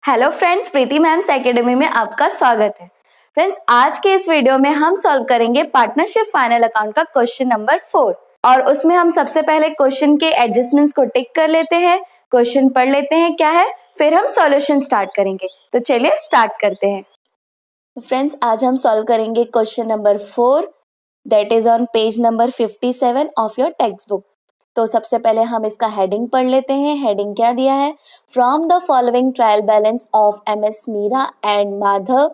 Hello friends, प्रीति ma'am's academy में आपका स्वागत है। फ्रेंड्स, आज के इस वीडियो में हम सॉल्व करेंगे पार्टनरशिप फाइनल अकाउंट का क्वेश्चन नंबर 4 और उसमें हम सबसे पहले क्वेश्चन के एडजस्टमेंट्स को टिक कर लेते हैं, क्वेश्चन पढ़ लेते हैं क्या है, फिर हम सॉल्यूशन स्टार्ट करेंगे। तो चलिए स्टार्ट करते हैं। तो फ्रेंड्स, आज हम सॉल्व करेंगे question number 4 that is on page number 57 of your text book. तो सबसे पहले हम इसका हेडिंग पढ़ लेते हैं। हेडिंग क्या दिया है? From the following trial balance of MS Meera and Madhav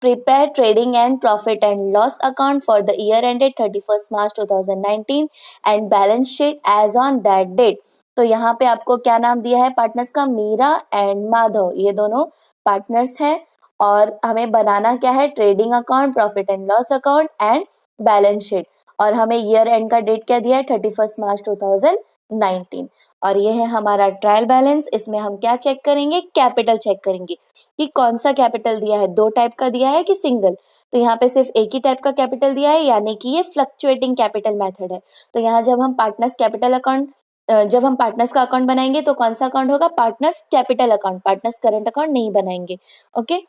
prepare trading and profit and loss account for the year ended 31 March 2019 and balance sheet as on that date. तो यहाँ पे आपको क्या नाम दिया है पार्टनर्स का? मीरा एंड माधव, ये दोनों पार्टनर्स है और हमें बनाना क्या है? Trading account, profit and loss account and balance sheet. और हमें ईयर एंड का डेट क्या दिया है? 31 मार्च 2019। और ये है हमारा ट्रायल बैलेंस। इसमें हम क्या चेक करेंगे? कैपिटल चेक करेंगे कि कौन सा कैपिटल दिया है, दो टाइप का दिया है कि सिंगल। तो यहाँ पे सिर्फ एक ही टाइप का कैपिटल दिया है, यानी कि ये फ्लक्चुएटिंग कैपिटल मेथड है। तो यहाँ जब हम पार्टनर्स का अकाउंट बनाएंगे तो कौन सा अकाउंट होगा? Partners capital account, partners current account नहीं बनाएंगे। ओके।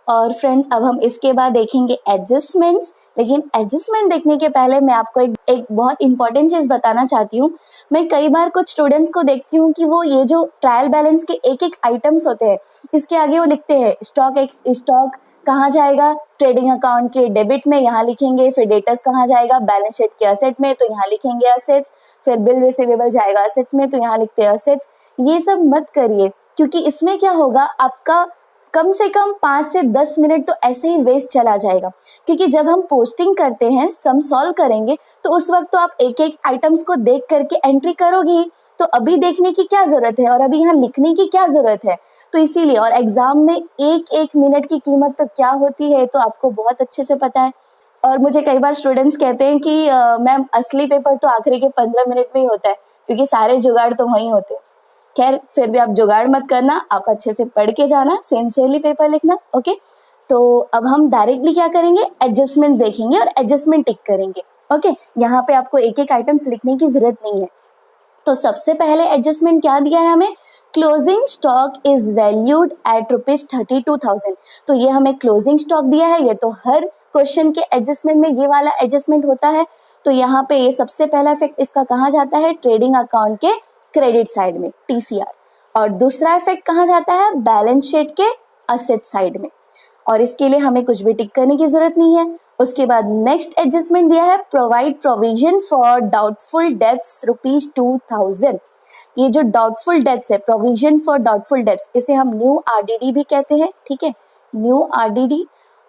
और फ्रेंड्स, अब हम इसके बाद देखेंगे एडजस्टमेंट्स। लेकिन एडजस्टमेंट देखने के पहले मैं आपको एक बहुत इंपॉर्टेंट चीज बताना चाहती हूँ। मैं कई बार कुछ स्टूडेंट्स को देखती हूँ कि वो ये जो ट्रायल बैलेंस के एक एक आइटम्स होते हैं, इसके आगे वो लिखते हैं स्टॉक कहाँ जाएगा? ट्रेडिंग अकाउंट के डेबिट में, यहाँ लिखेंगे। फिर डेटर्स कहाँ जाएगा? बैलेंस शीट के असेट में, तो यहाँ लिखेंगे असेट्स। फिर बिल रिसीवेबल जाएगा असेट्स में, तो यहाँ लिखते हैं असेट्स। ये सब मत करिए, क्योंकि इसमें क्या होगा, आपका कम से कम 5 से 10 मिनट तो ऐसे ही वेस्ट चला जाएगा। क्योंकि जब हम पोस्टिंग करते हैं, सम सॉल्व करेंगे, तो उस वक्त तो आप एक एक आइटम्स को देख करके एंट्री करोगे ही। तो अभी देखने की क्या जरूरत है और अभी यहाँ लिखने की क्या जरूरत है? तो इसीलिए, और एग्जाम में एक एक मिनट की कीमत तो क्या होती है, तो आपको बहुत अच्छे से पता है। और मुझे कई बार स्टूडेंट्स कहते हैं कि मैम असली पेपर तो आखिरी के 15 मिनट में ही होता है, क्योंकि सारे जुगाड़ तो वहीं होते हैं। खैर, फिर भी आप जुगाड़ मत करना, आप अच्छे से पढ़ के जाना, सिंसियरली पेपर लिखना। ओके। तो अब हम डायरेक्टली क्या करेंगे? एडजस्टमेंट देखेंगे और एडजस्टमेंट टिक करेंगे। ओके। यहाँ पे आपको एक एक आइटम्स लिखने की जरूरत नहीं है। तो सबसे पहले एडजस्टमेंट क्या दिया है हमें? Closing stock is valued at ₹32,000। तो ये हमें क्लोजिंग स्टॉक दिया है। ये तो हर क्वेश्चन के एडजस्टमेंट में ये वाला एडजस्टमेंट होता है। तो यहाँ पे ये सबसे पहला इफेक्ट इसका कहाँ जाता है? ट्रेडिंग अकाउंट के क्रेडिट साइड में, TCR। और दूसरा इफेक्ट कहाँ जाता है? बैलेंस शीट के असेट साइड में। और इसके लिए हमें कुछ भी टिक करने की जरूरत नहीं है। उसके बाद नेक्स्ट एडजस्टमेंट दिया है, provide provision for doubtful debts ₹2,000। ये जो डाउटफुल डेब्ट्स है, प्रोविजन फॉर डाउटफुल डेब्ट्स, इसे हम न्यू RDD भी कहते हैं। ठीक है, न्यू RDD।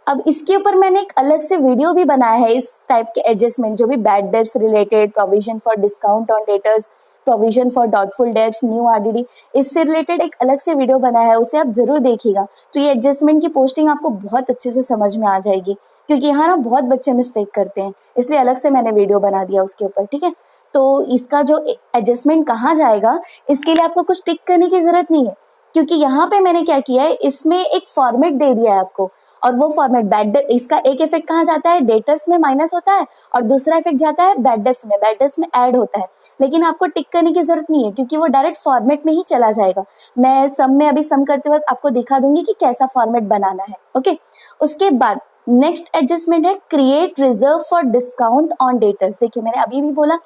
अब इसके ऊपर मैंने एक अलग से वीडियो भी बनाया है, इस टाइप के एडजस्टमेंट जो भी bad debts related, provision for discount on debtors, provision for doubtful debts, new RDD, इससे रिलेटेड एक अलग से वीडियो बनाया है, उसे आप जरूर देखिएगा। तो ये एडजस्टमेंट की पोस्टिंग आपको बहुत अच्छे से समझ में आ जाएगी, क्योंकि यहाँ ना बहुत बच्चे मिस्टेक करते हैं, इसलिए अलग से मैंने वीडियो बना दिया उसके ऊपर। ठीक है। तो इसका जो एडजस्टमेंट कहाँ जाएगा, इसके लिए आपको कुछ टिक करने की जरूरत नहीं है, क्योंकि यहाँ पे मैंने क्या किया है, इसमें एक फॉर्मेट दे दिया है आपको। और वो फॉर्मेट बैड, इसका एक इफेक्ट कहाँ जाता है? डेटर्स में माइनस होता है, और दूसरा इफेक्ट जाता है बैड डेब्ट्स में ऐड होता है। लेकिन आपको टिक करने की जरूरत नहीं है, क्योंकि वो डायरेक्ट फॉर्मेट में ही चला जाएगा। मैं सम में अभी सम करते वक्त आपको दिखा दूंगी कि कैसा फॉर्मेट बनाना है। ओके। उसके बाद नेक्स्ट एडजस्टमेंट है, create reserve for discount on debtors. देखिए, मैंने अभी भी बोला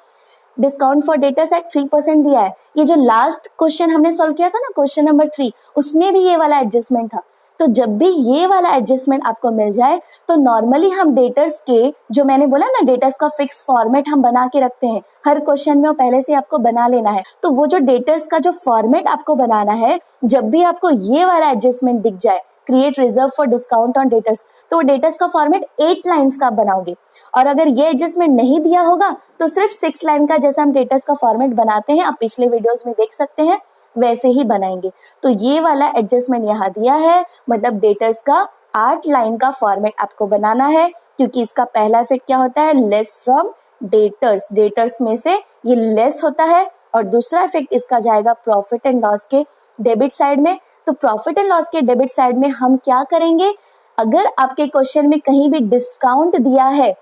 डिस्काउंट फॉर डेटर्स एट 3% दिया है। ये जो लास्ट क्वेश्चन हमने सॉल्व किया था ना, क्वेश्चन नंबर 3, उसमें भी ये वाला एडजस्टमेंट था। तो जब भी ये वाला एडजस्टमेंट आपको मिल जाए, तो नॉर्मली हम डेटर्स के, जो मैंने बोला ना, डेटर्स का फिक्स फॉर्मेट हम बना के रखते हैं हर क्वेश्चन में, पहले से आपको बना लेना है। तो वो जो डेटर्स का जो फॉर्मेट आपको बनाना है, जब भी आपको ये वाला एडजस्टमेंट दिख जाए, create reserve for discount on debtors, तो वो डेटर्स का फॉर्मेट 8 लाइन्स का बनाओगे। और अगर ये एडजस्टमेंट नहीं दिया होगा, तो सिर्फ 6 लाइन का, जैसा हम डेटर्स का फॉर्मेट बनाते हैं, आप पिछले वीडियोस में देख सकते हैं, वैसे ही बनाएंगे। तो ये वाला एडजस्टमेंट यहाँ दिया है, मतलब डेटर्स का 8 लाइन का फॉर्मेट आपको बनाना है, क्योंकि इसका पहला इफेक्ट क्या होता है? लेस फ्रॉम डेटर्स, डेटर्स में से ये लेस होता है। और दूसरा इफेक्ट इसका जाएगा प्रॉफिट एंड लॉस के डेबिट साइड में। तो प्रॉफिट एंड लॉस के डेबिट साइड में हम क्या करेंगे? अगर आपके क्वेश्चन में कहीं भी डिस्काउंट दिया है,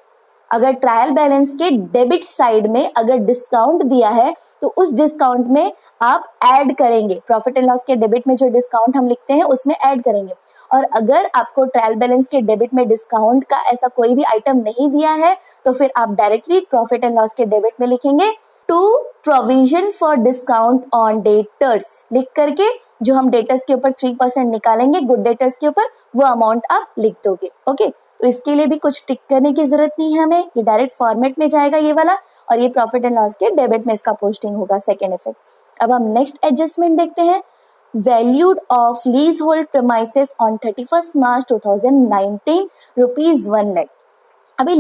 अगर ट्रायल बैलेंस के डेबिट साइड में अगर डिस्काउंट दिया है तो उस डिस्काउंट में आप ऐड करेंगे, प्रॉफिट एंड लॉस के डेबिट में जो डिस्काउंट हम लिखते हैं उसमें ऐड करेंगे। और अगर आपको ट्रायल बैलेंस के डेबिट में डिस्काउंट का ऐसा कोई भी आइटम नहीं दिया है तो फिर आप डायरेक्टली प्रॉफिट एंड लॉस के डेबिट में लिखेंगे to provision for discount on debtors लिख करके, जो हम डेटर्स के ऊपर 3% निकालेंगे गुड डेटर्स के ऊपर, वो अमाउंट आप लिख दोगे। ओके, तो इसके लिए भी कुछ टिक करने की जरूरत नहीं है हमें, ये डायरेक्ट फॉर्मेट में जाएगा ये वाला, और ये प्रॉफिट एंड लॉस के डेबिट में इसका पोस्टिंग होगा सेकेंड इफेक्ट। अब हम नेक्स्ट एडजस्टमेंट देखते हैं। Valued of lease hold premises on 31 March 2019 ₹1 lakh. अभी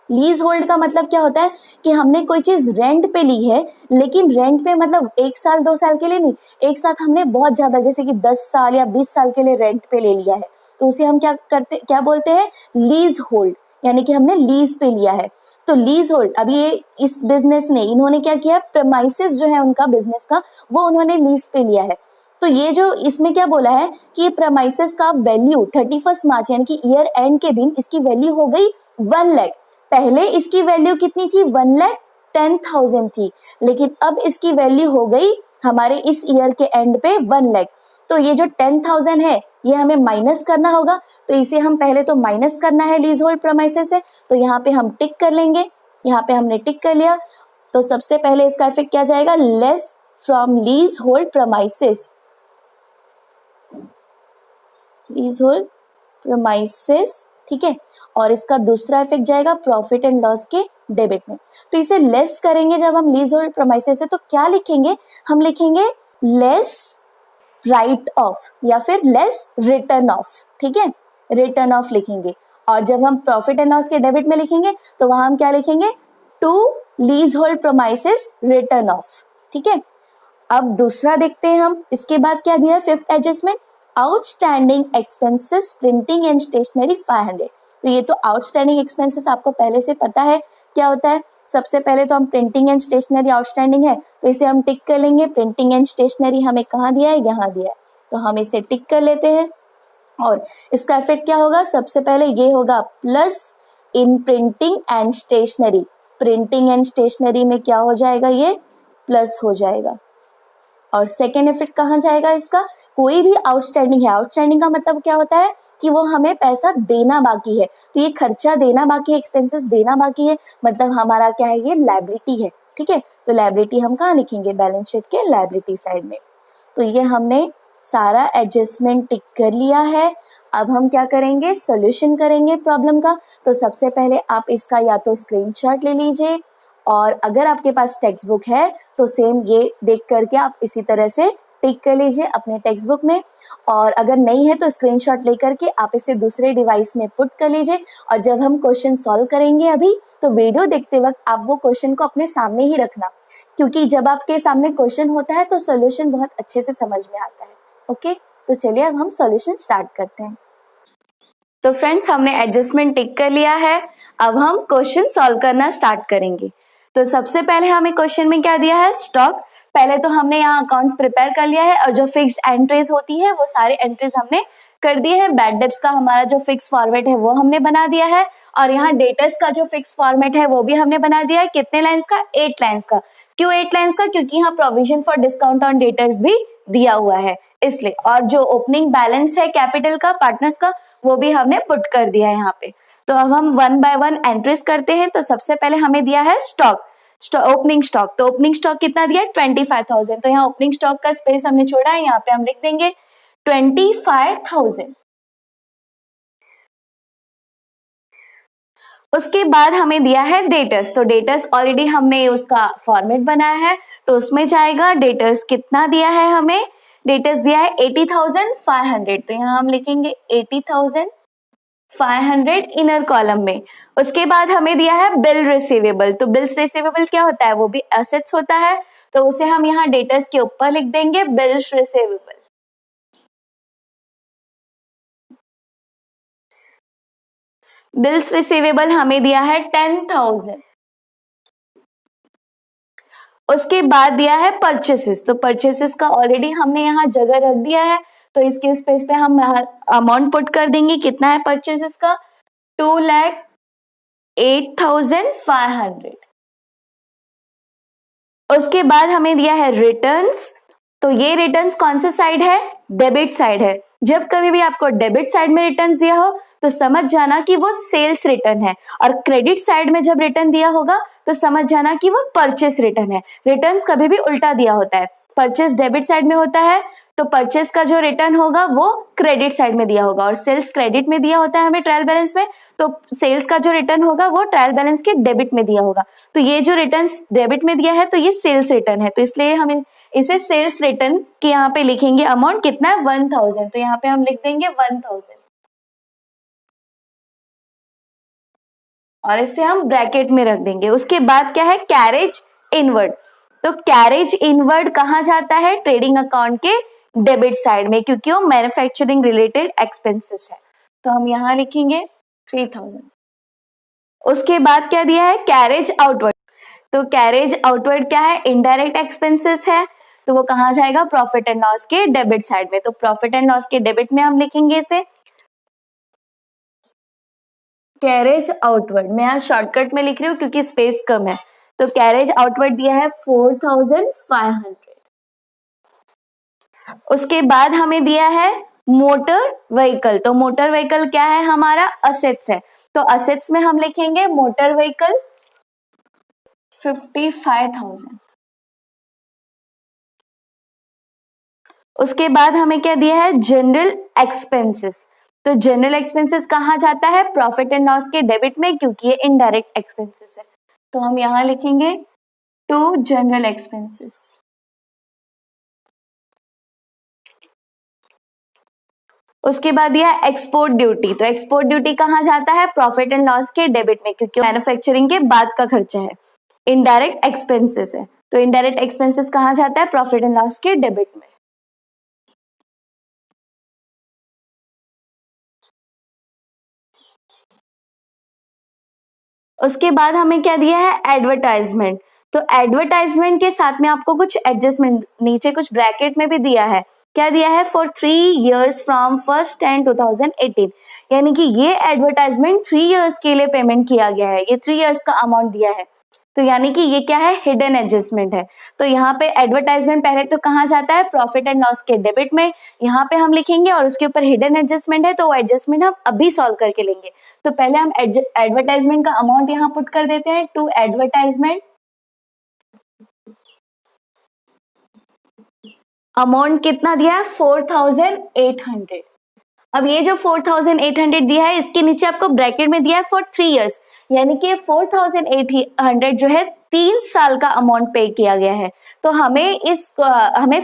लीज होल्ड का मतलब क्या होता है कि हमने कोई चीज रेंट पे ली है, लेकिन रेंट पे मतलब 1 साल 2 साल के लिए नहीं, एक साथ हमने बहुत ज्यादा जैसे कि 10 साल या 20 साल के लिए रेंट पे ले लिया है, तो उसे हम क्या बोलते हैं, लीज होल्ड, यानी कि हमने लीज पे लिया है। तो लीज होल्ड, अभी ये इस बिजनेस ने इन्होंने क्या किया, प्रीमाइसेस जो है उनका बिजनेस का वो उन्होंने लीज पे लिया है। तो ये जो इसमें क्या बोला है कि प्रीमाइसेस का वैल्यू 31 मार्च यानी कि ईयर एंड के दिन इसकी वैल्यू हो गई 1 लाख। पहले इसकी वैल्यू कितनी थी, 1,10,000 थी, लेकिन अब इसकी वैल्यू हो गई हमारे इस ईयर के एंड पे 1 लाख। तो ये जो 10,000 है ये हमें माइनस करना होगा, तो इसे हम पहले तो माइनस करना है लीज होल्ड प्रीमाइसेस से, तो यहाँ पे हम टिक कर लेंगे, यहाँ पे हमने टिक कर लिया। तो सबसे पहले इसका इफेक्ट क्या जाएगा, less from lease hold premises, lease hold premises, ठीक है। और इसका दूसरा इफेक्ट जाएगा प्रॉफिट एंड लॉस के डेबिट में। तो इसे लेस करेंगे जब हम लीज होल्ड प्रीमाइसेस है, तो क्या लिखेंगे, हम लिखेंगे लेस राइट ऑफ या फिर लेस रिटर्न ऑफ, ठीक है, रिटर्न ऑफ लिखेंगे। और जब हम प्रॉफिट एंड लॉस के डेबिट में लिखेंगे तो वहां हम क्या लिखेंगे, to leasehold premises written off, ठीक है। अब दूसरा देखते हैं हम, इसके बाद क्या दिया है, fifth adjustment, outstanding expenses printing and stationery 500। तो ये तो आउटस्टैंडिंग एक्सपेंसेस आपको पहले से पता है क्या होता है। सबसे पहले तो हम प्रिंटिंग एंड स्टेशनरी आउटस्टैंडिंग है तो इसे हम टिक कर लेंगे, प्रिंटिंग एंड स्टेशनरी हमें कहाँ दिया है, यहाँ दिया है, तो हम इसे टिक कर लेते हैं। और इसका इफेक्ट क्या होगा, सबसे पहले ये होगा plus in printing and stationery, printing and stationery में क्या हो जाएगा, ये प्लस हो जाएगा। और सेकेंड इफेक्ट कहाँ जाएगा इसका, कोई भी आउटस्टैंडिंग है, आउटस्टैंडिंग का मतलब क्या होता है कि वो हमें पैसा देना बाकी है, तो ये खर्चा देना बाकी है, एक्सपेंसेस देना बाकी है, मतलब हमारा क्या है, ये लायबिलिटी है, ठीक है। तो लायबिलिटी हम कहाँ लिखेंगे, बैलेंस शीट के लायबिलिटी साइड में। तो ये हमने सारा एडजस्टमेंट टिक कर लिया है। अब हम क्या करेंगे, सोल्यूशन करेंगे प्रॉब्लम का। तो सबसे पहले आप इसका या तो स्क्रीनशॉट ले लीजिए, और अगर आपके पास टेक्स्ट बुक है तो सेम ये देख करके आप इसी तरह से टिक कर लीजिए अपने टेक्स्ट बुक में, और अगर नहीं है तो स्क्रीनशॉट लेकर के आप इसे दूसरे डिवाइस में पुट कर लीजिए। और जब हम क्वेश्चन सॉल्व करेंगे अभी, तो वीडियो देखते वक्त आप वो क्वेश्चन को अपने सामने ही रखना, क्योंकि जब आपके सामने क्वेश्चन होता है तो सॉल्यूशन बहुत अच्छे से समझ में आता है। ओके, तो चलिए अब हम सॉल्यूशन स्टार्ट करते हैं। तो फ्रेंड्स, हमने एडजस्टमेंट टिक कर लिया है, अब हम क्वेश्चन सॉल्व करना स्टार्ट करेंगे। तो सबसे पहले हमें क्वेश्चन में क्या दिया है, स्टॉक। पहले तो हमने यहाँ अकाउंट्स प्रिपेयर कर लिया है, और जो फिक्स्ड एंट्रीज होती है वो सारे एंट्रीज हमने कर दिए हैं। बैड डेब्ट्स का हमारा जो फिक्स फॉर्मेट है वो हमने बना दिया है, और यहाँ डेटर्स का जो फिक्स फॉर्मेट है वो भी हमने बना दिया है। कितने लाइंस का, 8 लाइंस का। क्यों 8 लाइंस का, क्योंकि यहाँ provision for discount on debtors भी दिया हुआ है इसलिए। और जो ओपनिंग बैलेंस है कैपिटल का, पार्टनर्स का, वो भी हमने पुट कर दिया है यहाँ पे। तो अब हम 1 बाय 1 एंट्रीज करते हैं। तो सबसे पहले हमें दिया है स्टॉक, ओपनिंग स्टॉक। तो ओपनिंग स्टॉक कितना दिया है, 25,000। तो यहाँ ओपनिंग स्टॉक का स्पेस हमने छोड़ा है, यहाँ पे हम लिख देंगे 25,000। उसके बाद हमें दिया है डेटर्स। तो डेटर्स ऑलरेडी हमने उसका फॉर्मेट बनाया है, तो उसमें जाएगा डेटर्स कितना दिया है हमें, डेटर्स दिया है 80,500। तो यहाँ हम लिखेंगे 80,500 इनर कॉलम में। उसके बाद हमें दिया है बिल रिसीवेबल। तो बिल्स रिसीवेबल क्या होता है, वो भी एसेट्स होता है, तो उसे हम यहाँ डेटर्स के ऊपर लिख देंगे बिल्स रिसीवेबल। बिल्स रिसीवेबल हमें दिया है 10,000। उसके बाद दिया है परचेसेस। तो परचेसेस का ऑलरेडी हमने यहाँ जगह रख दिया है, तो इसके स्पेस पे हम अमाउंट पुट कर देंगे। कितना है परचेसेस का, 2,00,000 8,500। उसके बाद हमें दिया है रिटर्न्स, तो ये रिटर्न्स कौन से साइड है? डेबिट साइड है। जब कभी भी आपको डेबिट साइड में रिटर्न्स दिया हो तो समझ जाना कि वो सेल्स रिटर्न है, और क्रेडिट साइड में जब रिटर्न दिया होगा तो समझ जाना कि वो परचेस रिटर्न है। रिटर्न्स कभी भी उल्टा दिया होता है, परचेस डेबिट साइड में होता है तो परचेस का जो रिटर्न होगा वो क्रेडिट साइड में दिया होगा, और सेल्स क्रेडिट में दिया होता है हमें ट्रायल बैलेंस में, तो सेल्स का जो रिटर्न होगा वो ट्रायल बैलेंस के डेबिट में दिया होगा। तो ये जो रिटर्न्स डेबिट में दिया है तो ये सेल्स रिटर्न है, तो इसलिए हमें इसे सेल्स रिटर्न के यहाँ पे लिखेंगे। अमाउंट कितना है? 1000, तो यहाँ पे हम लिख देंगे 1000, और इसे हम ब्रैकेट में रख देंगे। उसके बाद क्या है? Carriage inward. तो कैरेज इनवर्ड कहाँ जाता है? ट्रेडिंग अकाउंट के डेबिट साइड में, क्योंकि वो मैन्युफैक्चरिंग रिलेटेड एक्सपेंसेस है, तो हम यहाँ लिखेंगे 3000। उसके बाद क्या दिया है? Carriage outward. तो कैरेज आउटवर्ड क्या है? इनडायरेक्ट एक्सपेंसेस है, तो वो कहाँ जाएगा? प्रॉफिट एंड लॉस के डेबिट साइड में, तो प्रॉफिट एंड लॉस के डेबिट में हम लिखेंगे इसे कैरेज आउटवर्ड। मैं यहाँ शॉर्टकट में लिख रही हूँ क्योंकि स्पेस कम है। तो कैरेज आउटवर्ड दिया है 4500। उसके बाद हमें दिया है मोटर व्हीकल। तो मोटर व्हीकल क्या है? हमारा असेट्स है, तो असेट्स में हम लिखेंगे मोटर व्हीकल 55,000। उसके बाद हमें क्या दिया है? General expenses. तो जनरल एक्सपेंसेस कहाँ जाता है? प्रॉफिट एंड लॉस के डेबिट में, क्योंकि ये इनडायरेक्ट एक्सपेंसेस है, तो हम यहाँ लिखेंगे टू जनरल एक्सपेंसेस। उसके बाद यह एक्सपोर्ट ड्यूटी। तो एक्सपोर्ट ड्यूटी कहाँ जाता है? प्रॉफिट एंड लॉस के डेबिट में, क्योंकि मैन्युफैक्चरिंग के बाद का खर्चा है, इनडायरेक्ट एक्सपेंसेस है, तो इनडायरेक्ट एक्सपेंसेस कहाँ जाता है? प्रॉफिट एंड लॉस के डेबिट में। उसके बाद हमें क्या दिया है? एडवर्टाइजमेंट। तो एडवर्टाइजमेंट के साथ में आपको कुछ एडजस्टमेंट नीचे कुछ ब्रैकेट में भी दिया है। क्या दिया है? फॉर 3 years फ्रॉम 1/10/2018, यानी कि ये एडवर्टाइजमेंट 3 years के लिए पेमेंट किया गया है, ये 3 years का अमाउंट दिया है, तो यानी कि ये क्या है? हिडन एडजस्टमेंट है। तो यहाँ पे एडवर्टाइजमेंट पहले तो कहाँ जाता है? प्रॉफिट एंड लॉस के डेबिट में, यहाँ पे हम लिखेंगे, और उसके ऊपर हिडन एडजस्टमेंट है, तो वो एडजस्टमेंट हम अभी सॉल्व करके लेंगे। तो पहले हम एडवर्टाइजमेंट का अमाउंट यहाँ पुट कर देते हैं, टू एडवर्टाइजमेंट। अमाउंट कितना दिया है? 4800। अब ये जो 4800 दिया है, इसके नीचे आपको ब्रैकेट में दिया है फॉर 3 years, यानी कि 4800 जो है 3 साल का अमाउंट पे किया गया है। तो हमें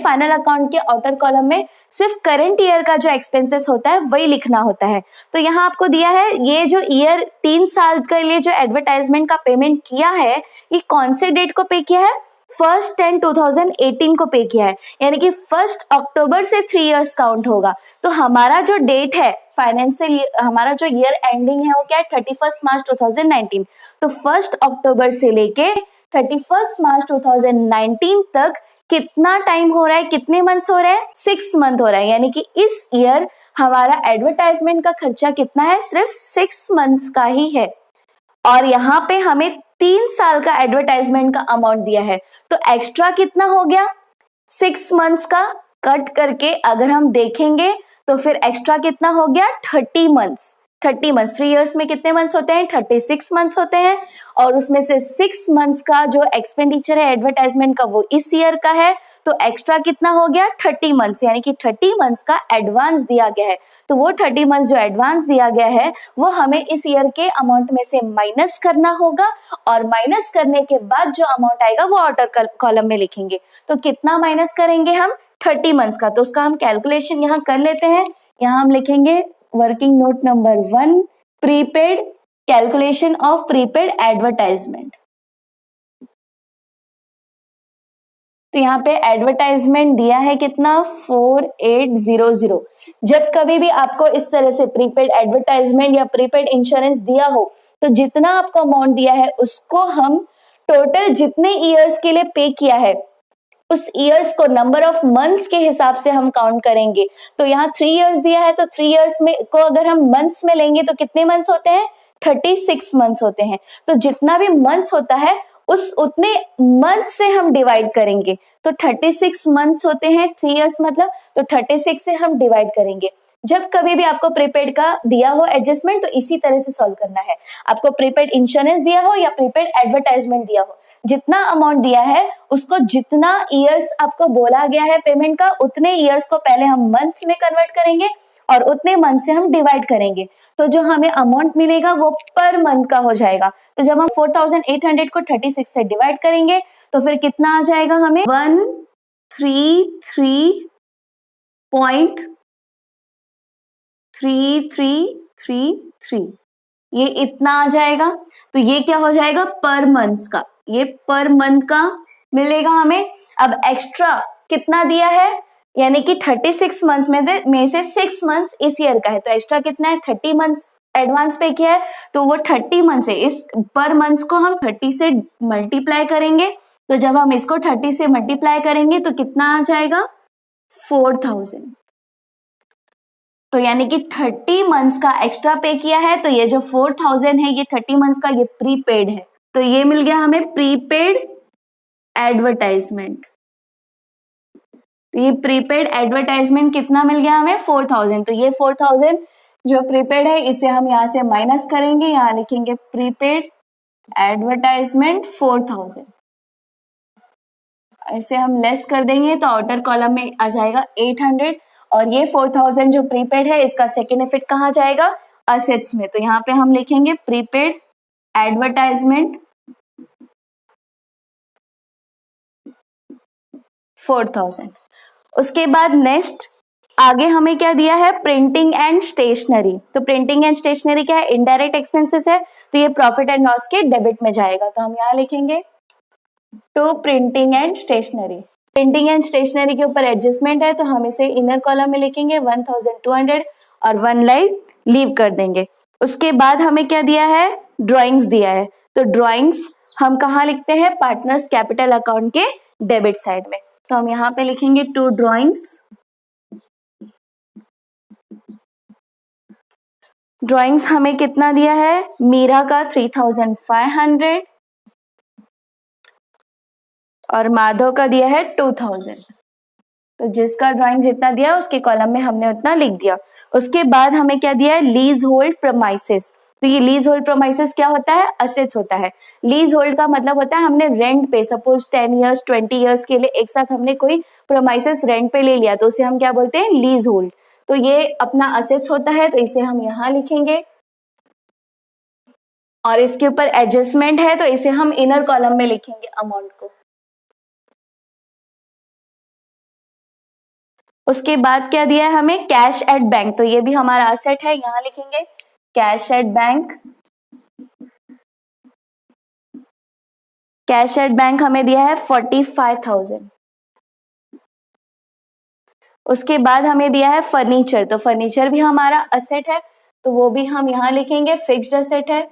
फाइनल अकाउंट के आउटर कॉलम में सिर्फ करंट ईयर का जो एक्सपेंसेस होता है वही लिखना होता है। तो यहाँ आपको दिया है ये जो ईयर 3 साल के लिए जो एडवर्टाइजमेंट का पेमेंट किया है, ये कौन से डेट को पे किया है? 1/10/2018 को पे किया है, यानी कि 1 अक्टूबर से 3 years काउंट होगा। तो हमारा जो डेट है फाइनेंशियल, हमारा जो ईयर एंडिंग है वो क्या है? 31 मार्च 2019। तो 1 अक्टूबर से लेके 31 मार्च 2019 तक कितना टाइम हो रहा है? कितने मंथ्स हो रहे हैं? 6 मंथ हो रहा है, यानी कि इस ईयर हमारा एडवर्टाइजमेंट का खर्चा कितना है? सिर्फ 6 मंथ्स का ही है, और यहाँ पे हमें 3 साल का एडवर्टाइजमेंट का अमाउंट दिया है, तो एक्स्ट्रा कितना हो गया? 6 मंथ्स का कट करके अगर हम देखेंगे तो फिर एक्स्ट्रा कितना हो गया? 30 मंथ्स। 30 मंथ्स, 3 years में कितने मंथ्स होते हैं? 36 मंथ्स होते हैं, और उसमें से 6 मंथ्स का जो एक्सपेंडिचर है एडवर्टाइजमेंट का वो इस ईयर का है, तो एक्स्ट्रा कितना हो गया? 30 मंथ्स, यानी कि 30 मंथ्स का एडवांस दिया गया है। तो वो 30 मंथ्स जो एडवांस दिया गया है वो हमें इस ईयर के अमाउंट में से माइनस करना होगा, और माइनस करने के बाद जो अमाउंट आएगा वो आउटर कॉलम में लिखेंगे। तो कितना माइनस करेंगे हम? 30 मंथ्स का। तो उसका हम कैलकुलेशन यहाँ कर लेते हैं। यहाँ हम लिखेंगे working note number 1, prepaid, calculation of prepaid advertisement. तो यहाँ पे एडवर्टाइजमेंट दिया है कितना? 4800। जब कभी भी आपको इस तरह से प्रीपेड एडवर्टाइजमेंट या प्रीपेड इंश्योरेंस दिया हो, तो जितना आपको अमाउंट दिया है उसको हम टोटल जितने ईयर्स के लिए पे किया है उस ईयर्स को नंबर ऑफ मंथ्स के हिसाब से हम काउंट करेंगे। तो यहाँ 3 years दिया है, तो 3 years में को अगर हम मंथ्स में लेंगे तो कितने मंथ्स होते हैं? 36 मंथ्स होते हैं। तो जितना भी मंथ्स होता है उस उतने मंथ से हम डिवाइड करेंगे। तो 36 मंथ्स होते हैं, 3 इयर्स मतलब, तो 36 से हम डिवाइड करेंगे। जब कभी भी आपको प्रीपेड का दिया हो एडजस्टमेंट तो इसी तरह से सॉल्व करना है। आपको प्रीपेड इंश्योरेंस दिया हो या प्रीपेड एडवर्टाइजमेंट दिया हो, जितना अमाउंट दिया है उसको जितना इयर्स आपको बोला गया है पेमेंट का, उतने इयर्स को पहले हम मंथ्स में कन्वर्ट करेंगे और उतने मंथ से हम डिवाइड करेंगे। तो जो हमें अमाउंट मिलेगा वो पर मंथ का हो जाएगा। तो जब हम 4800 को 36 से डिवाइड करेंगे तो फिर कितना आ जाएगा हमें 133.3333, ये इतना आ जाएगा। तो ये क्या हो जाएगा पर मंथ का, ये पर मंथ का मिलेगा हमें। अब एक्स्ट्रा कितना दिया है, यानी कि 36 मंथ्स में से 6 मंथ्स इस ईयर का है, तो एक्स्ट्रा कितना है 30 मंथ्स एडवांस पे किया है, तो वो 30 मंथ से इस पर मंथ को हम 30 से मल्टीप्लाई करेंगे। तो जब हम इसको 30 से मल्टीप्लाई करेंगे तो कितना आ जाएगा 4000। तो यानी कि 30 मंथ्स का एक्स्ट्रा पे किया है, तो ये जो 4000 है ये 30 मंथ्स का ये प्रीपेड है। तो ये मिल गया हमें प्रीपेड एडवर्टाइजमेंट। तो ये प्रीपेड एडवर्टाइजमेंट कितना मिल गया हमें 4000। तो ये 4000 जो प्रीपेड है इसे हम यहाँ से माइनस करेंगे, यहाँ लिखेंगे प्रीपेड एडवर्टाइजमेंट 4000। ऐसे हम लेस कर देंगे तो आउटर कॉलम में आ जाएगा 800, और ये 4000 जो प्रीपेड है इसका सेकेंड इफेक्ट कहाँ जाएगा असेट्स में। तो यहाँ पे हम लिखेंगे प्रीपेड एडवर्टाइजमेंट 4000। उसके बाद नेक्स्ट आगे हमें क्या दिया है प्रिंटिंग एंड स्टेशनरी। तो प्रिंटिंग एंड स्टेशनरी क्या है, इनडायरेक्ट एक्सपेंसेस है, तो ये प्रॉफिट एंड लॉस के डेबिट में जाएगा। तो हम यहाँ लिखेंगे to printing and stationery. Printing and stationery के ऊपर एडजस्टमेंट है तो हम इसे इनर कॉलम में लिखेंगे 1200 और 1 लाइन लीव कर देंगे। उसके बाद हमें क्या दिया है ड्राइंग्स दिया है। तो ड्राइंग्स हम कहाँ लिखते हैं पार्टनर्स कैपिटल अकाउंट के डेबिट साइड में। तो हम यहाँ पे लिखेंगे टू ड्राइंग्स। ड्राइंग्स हमें कितना दिया है मीरा का 3500 और माधव का दिया है 2000। तो जिसका ड्राइंग जितना दिया है उसके कॉलम में हमने उतना लिख दिया। उसके बाद हमें क्या दिया है लीज होल्ड प्रोमाइसेस। तो ये लीज होल्ड प्रोमाइसेस क्या होता है असेट्स होता है। लीज होल्ड का मतलब होता है हमने रेंट पे सपोज 10 इयर्स 20 इयर्स के लिए एक साथ हमने कोई प्रोमाइसेस रेंट पे ले लिया तो उसे हम क्या बोलते हैं लीज होल्ड। तो ये अपना असेट्स होता है तो इसे हम यहाँ लिखेंगे और इसके ऊपर एडजस्टमेंट है तो इसे हम इनर कॉलम में लिखेंगे अमाउंट को। उसके बाद क्या दिया है हमें कैश एट बैंक। तो ये भी हमारा असेट है, यहाँ लिखेंगे cash at bank. Cash at bank हमें दिया है 45,000। उसके बाद हमें दिया है फर्नीचर। तो फर्नीचर भी हमारा असेट है तो वो भी हम यहाँ लिखेंगे फिक्स्ड असेट है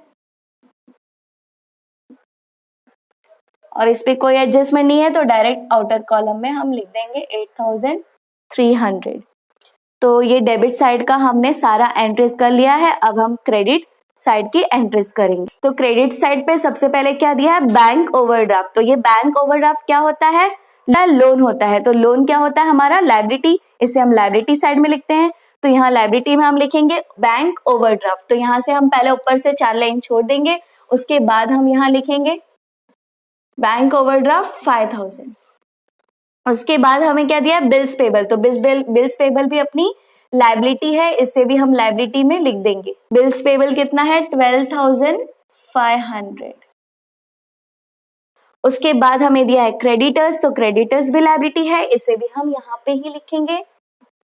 और इस पे कोई एडजस्टमेंट नहीं है तो डायरेक्ट आउटर कॉलम में हम लिख देंगे 8,300। तो ये डेबिट साइड का हमने सारा एंट्रीज कर लिया है। अब हम क्रेडिट साइड की एंट्रीज करेंगे। तो क्रेडिट साइड पे सबसे पहले क्या दिया है बैंक ओवरड्राफ्ट। तो ये बैंक ओवरड्राफ्ट क्या होता है लोन होता है। तो लोन क्या होता है हमारा लायबिलिटी, इसे हम लायबिलिटी साइड में लिखते हैं। तो यहाँ लायबिलिटी में हम लिखेंगे बैंक ओवरड्राफ्ट। तो यहाँ से हम पहले ऊपर से 4 लाइन छोड़ देंगे, उसके बाद हम यहाँ लिखेंगे बैंक ओवरड्राफ्ट 5000। उसके बाद हमें क्या दिया बिल्स पेबल। तो बिल्स पेबल भी अपनी लायबिलिटी है, इससे भी हम लायबिलिटी में लिख देंगे। बिल्स पेबल कितना है 12,500। उसके बाद हमें दिया है क्रेडिटर्स। तो क्रेडिटर्स भी लायबिलिटी है, इसे भी हम यहाँ पे ही लिखेंगे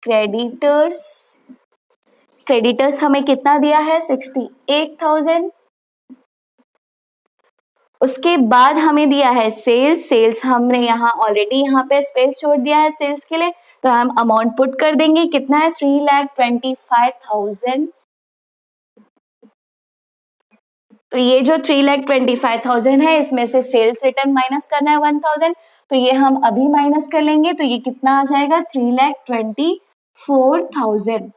क्रेडिटर्स। क्रेडिटर्स हमें कितना दिया है 68,000। उसके बाद हमें दिया है सेल्स। सेल्स हमने यहाँ ऑलरेडी यहाँ पे स्पेस छोड़ दिया है सेल्स के लिए तो हम अमाउंट पुट कर देंगे कितना है 3,25,000। तो ये जो 3,25,000 है इसमें से सेल्स रिटर्न माइनस करना है 1,000 तो ये हम अभी माइनस कर लेंगे तो ये कितना आ जाएगा 3,24,000।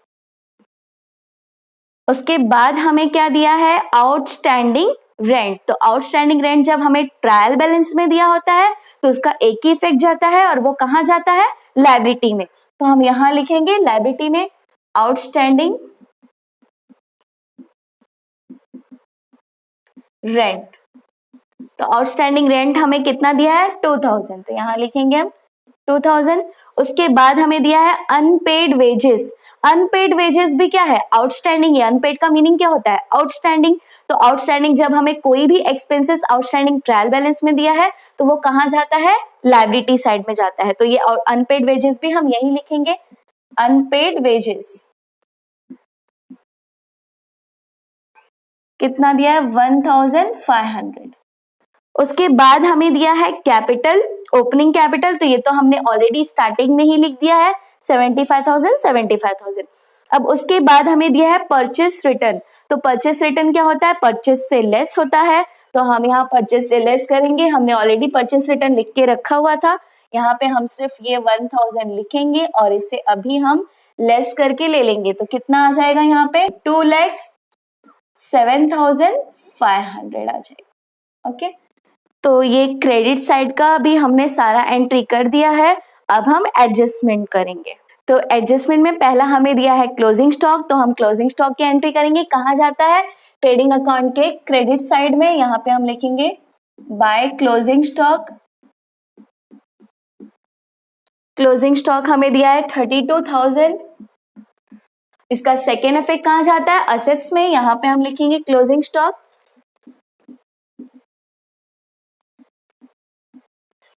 उसके बाद हमें क्या दिया है, आउटस्टैंडिंग रेंट। तो आउटस्टैंडिंग रेंट जब हमें ट्रायल बैलेंस में दिया होता है तो उसका एक ही इफेक्ट जाता है और वो कहाँ जाता है, लायबिलिटी में। तो हम यहां लिखेंगे लायबिलिटी में आउटस्टैंडिंग रेंट। तो आउटस्टैंडिंग रेंट हमें कितना दिया है, 2000, तो यहां लिखेंगे हम 2000। उसके बाद हमें दिया है अनपेड वेजेस। अनपेड वेजेस भी क्या है, आउटस्टैंडिंग है। अनपेड का मीनिंग क्या होता है, आउटस्टैंडिंग। तो आउटस्टैंडिंग जब हमें कोई भी एक्सपेंसेस आउटस्टैंडिंग ट्रायल बैलेंस में दिया है तो वो कहां जाता है, लायबिलिटी साइड में जाता है। तो ये अनपेड वेजेस भी हम यही लिखेंगे, अनपेड वेजेस कितना दिया है, 1500। उसके बाद हमें दिया है कैपिटल, ओपनिंग कैपिटल। तो ये तो हमने ऑलरेडी स्टार्टिंग में ही लिख दिया है, 75,000। अब उसके बाद हमें दिया है परचेस रिटर्न। तो परचेस रिटर्न क्या होता है, परचेस से लेस होता है। तो हम यहाँ परचेस से लेस करेंगे, हमने ऑलरेडी परचेस रिटर्न लिख के रखा हुआ था। यहाँ पे हम सिर्फ ये 1000 लिखेंगे और इसे अभी हम लेस करके ले लेंगे। तो कितना आ जाएगा, यहाँ पे 2,07,500 आ जाएगा। ओके, तो ये क्रेडिट साइड का भी हमने सारा एंट्री कर दिया है। अब हम एडजस्टमेंट करेंगे। तो एडजस्टमेंट में पहला हमें दिया है क्लोजिंग स्टॉक। तो हम क्लोजिंग स्टॉक की एंट्री करेंगे, कहाँ जाता है, ट्रेडिंग अकाउंट के क्रेडिट साइड में। यहाँ पे हम लिखेंगे by closing stock. Closing stock हमें दिया है 32,000। इसका सेकेंड इफेक्ट कहाँ जाता है, असेट्स में। यहाँ पे हम लिखेंगे क्लोजिंग स्टॉक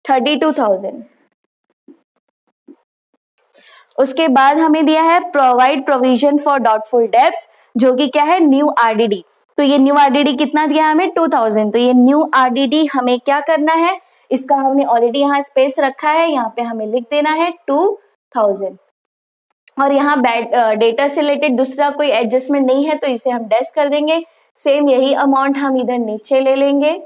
32,000। उसके बाद हमें दिया है provide provision for doubtful debts, जो कि क्या है, न्यू आरडीडी। तो ये न्यू आरडीडी कितना दिया है हमें, 2000। तो ये न्यू आरडीडी हमें क्या करना है, इसका हमने ऑलरेडी यहाँ स्पेस रखा है, यहाँ पे हमें लिख देना है 2000। और यहाँ डेटा से रिलेटेड दूसरा कोई एडजस्टमेंट नहीं है तो इसे हम डैश कर देंगे। सेम यही अमाउंट हम इधर नीचे ले लेंगे।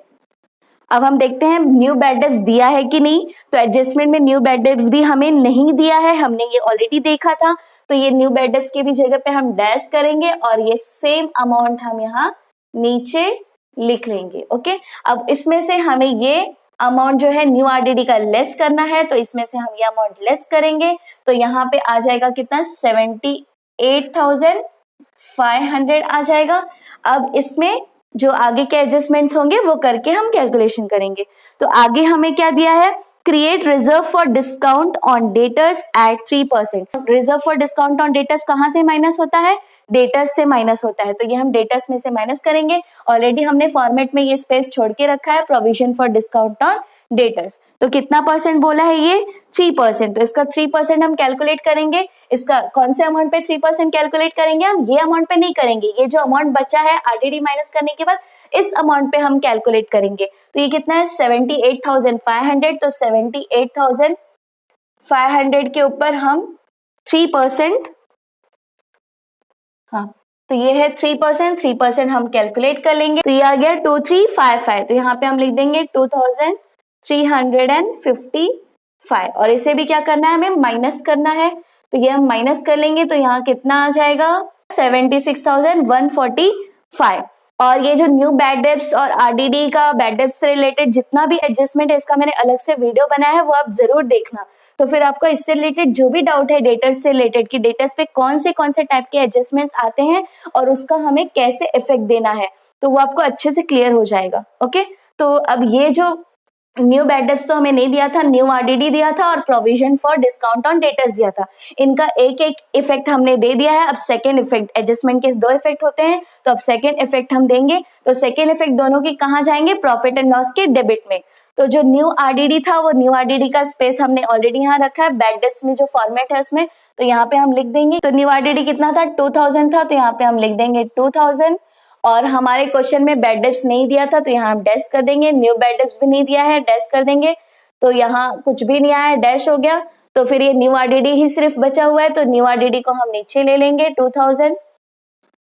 अब हम देखते हैं न्यू बैड डेब्ट्स दिया है कि नहीं। तो एडजस्टमेंट में न्यू बैड डेब्ट्स भी हमें नहीं दिया है, हमने ये ऑलरेडी देखा था। तो ये न्यू बैड डेब्ट्स के भी जगह पे हम डैश करेंगे और ये सेम अमाउंट हम यहाँ नीचे लिख लेंगे। ओके, अब इसमें से हमें ये अमाउंट जो है न्यू आरडीडी का लेस करना है, तो इसमें से हम ये अमाउंट लेस करेंगे। तो यहाँ पे आ जाएगा कितना, 78,500 आ जाएगा। अब इसमें जो आगे के एडजस्टमेंट्स होंगे वो करके हम कैलकुलेशन करेंगे। तो आगे हमें क्या दिया है, create reserve for discount on debtors at 3%। Reserve for discount on debtors कहाँ से माइनस होता है, डेटर्स से माइनस होता है। तो ये हम डेटर्स में से माइनस करेंगे। ऑलरेडी हमने फॉर्मेट में ये स्पेस छोड़ के रखा है, provision for discount on debtors. तो कितना परसेंट बोला है ये, 3%। तो इसका 3% हम कैलकुलेट करेंगे। इसका कौन से अमाउंट पे 3% कैलकुलेट करेंगे, हम ये अमाउंट पे नहीं करेंगे। ये जो अमाउंट बचा है आरडीडी माइनस करने के बाद इस अमाउंट पे हम कैलकुलेट करेंगे। तो ये कितना है, 78,500। तो 78,500 के ऊपर हम 3%, हाँ तो ये है 3% हम कैलकुलेट कर लेंगे। तो ये आ गया 2355। तो यहाँ पे हम लिख देंगे 2355 और इसे भी क्या करना है, हमें माइनस करना है। तो ये हम माइनस कर लेंगे तो यहाँ कितना आ जाएगा, 76,145। और ये जो न्यू बैड डेब्ट्स और आरडीडी का बैड डेब्ट्स से रिलेटेड जितना भी एडजस्टमेंट है, इसका मैंने अलग से वीडियो बनाया है, वो आप जरूर देखना। तो फिर आपको इससे रिलेटेड जो भी डाउट है डेटर्स से रिलेटेड कि डेटर्स पे कौन से टाइप के एडजस्टमेंट्स आते हैं और उसका हमें कैसे इफेक्ट देना है, तो वो आपको अच्छे से क्लियर हो जाएगा। ओके, तो अब ये जो न्यू बैड डेब्ट्स तो हमें नहीं दिया था, न्यू आरडीडी दिया था और provision for discount on debtors दिया था। इनका एक एक इफेक्ट हमने दे दिया है। अब सेकेंड इफेक्ट, एडजस्टमेंट के 2 इफेक्ट होते हैं, तो अब सेकेंड इफेक्ट हम देंगे। तो सेकेंड इफेक्ट दोनों की कहाँ जाएंगे, प्रॉफिट एंड लॉस के डेबिट में। तो जो न्यू आरडीडी था वो न्यू आरडीडी का स्पेस हमने ऑलरेडी यहाँ रखा है बैड डेब्ट्स में जो फॉर्मेट है उसमें, तो यहाँ पे हम लिख देंगे। तो न्यू आरडीडी कितना था, 2000 था, तो यहाँ पे हम लिख देंगे 2000। और हमारे क्वेश्चन में बैड डेब्ट्स नहीं दिया था तो यहाँ हम डैश कर देंगे। न्यू बैड डेब्ट्स भी नहीं दिया है, डैश कर देंगे। तो यहाँ कुछ भी नहीं आया, डैश हो गया। तो फिर ये न्यू आरडीडी ही सिर्फ बचा हुआ है, तो न्यू आरडीडी को हम नीचे ले लेंगे 2000।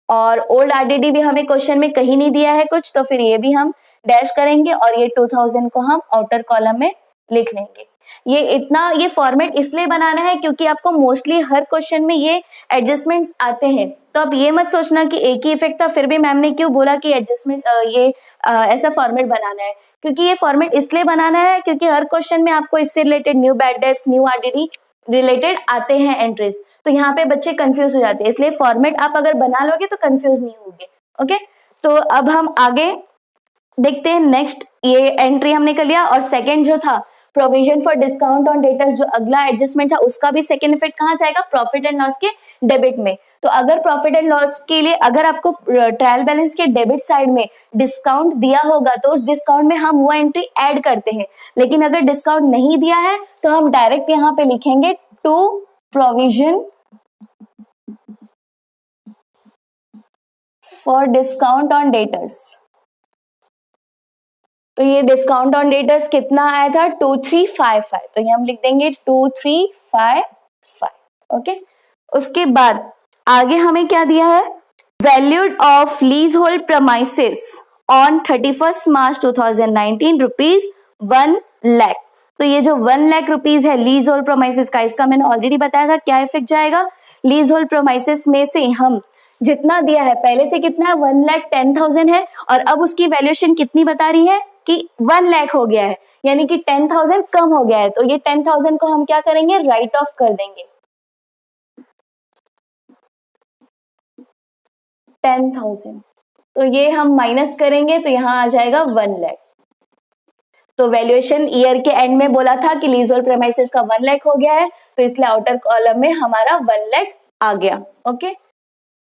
और ओल्ड आरडीडी भी हमें क्वेश्चन में कहीं नहीं दिया है कुछ, तो फिर ये भी हम डैश करेंगे और ये 2000 को हम आउटर कॉलम में लिख लेंगे। ये इतना, ये फॉर्मेट इसलिए बनाना है क्योंकि आपको मोस्टली हर क्वेश्चन में ये एडजस्टमेंट्स आते हैं। तो आप ये मत सोचना कि एक ही इफेक्ट था फिर भी मैम ने क्यों बोला कि एडजस्टमेंट ऐसा फॉर्मेट बनाना है, क्योंकि ये फॉर्मेट इसलिए बनाना है क्योंकि हर क्वेश्चन में आपको इससे related new bad debts, new RDD related आते हैं एंट्रीज। तो यहाँ पे बच्चे कंफ्यूज हो जाते हैं, इसलिए फॉर्मेट आप अगर बना लोगे तो कंफ्यूज नहीं होगे। ओके, तो अब हम आगे देखते हैं। नेक्स्ट ये एंट्री हमने कर लिया, और सेकंड जो था provision for discount on debtors, जो अगला एडजस्टमेंट था उसका भी सेकंड इफेक्ट कहाँ जाएगा, प्रॉफिट एंड लॉस के डेबिट में। तो अगर प्रॉफिट एंड लॉस के लिए अगर आपको ट्रायल बैलेंस के डेबिट साइड में डिस्काउंट दिया होगा तो उस डिस्काउंट में हम वो एंट्री ऐड करते हैं, लेकिन अगर डिस्काउंट नहीं दिया है तो हम डायरेक्ट यहाँ पे लिखेंगे to provision for discount on debtors. तो ये डिस्काउंट ऑन डेटर्स कितना आया था, 2355, तो ये हम लिख देंगे 2355। ओके, उसके बाद आगे हमें क्या दिया है, valued of lease hold premises on 31 March 2019 rupees 1 lakh. तो ये जो 1 लाख रुपीज है लीज होल्ड प्रमाइसेस का, इसका मैंने ऑलरेडी बताया था क्या इफेक्ट जाएगा। लीज होल्ड प्रमाइसेस में से हम जितना दिया है, पहले से कितना है 1,10,000 है, और अब उसकी वैल्यूएशन कितनी बता रही है कि 1 लाख हो गया है, यानी कि 10,000 कम हो गया है। तो ये 10,000 को हम क्या करेंगे, राइट ऑफ कर देंगे। 10,000, तो ये हम माइनस करेंगे तो यहाँ आ जाएगा 1 लाख। तो वैल्यूएशन ईयर के एंड में बोला था कि लीज होल्ड प्रेमाइसेस का 1 लाख हो गया है, तो इसलिए आउटर कॉलम में हमारा 1 लाख आ गया। ओके,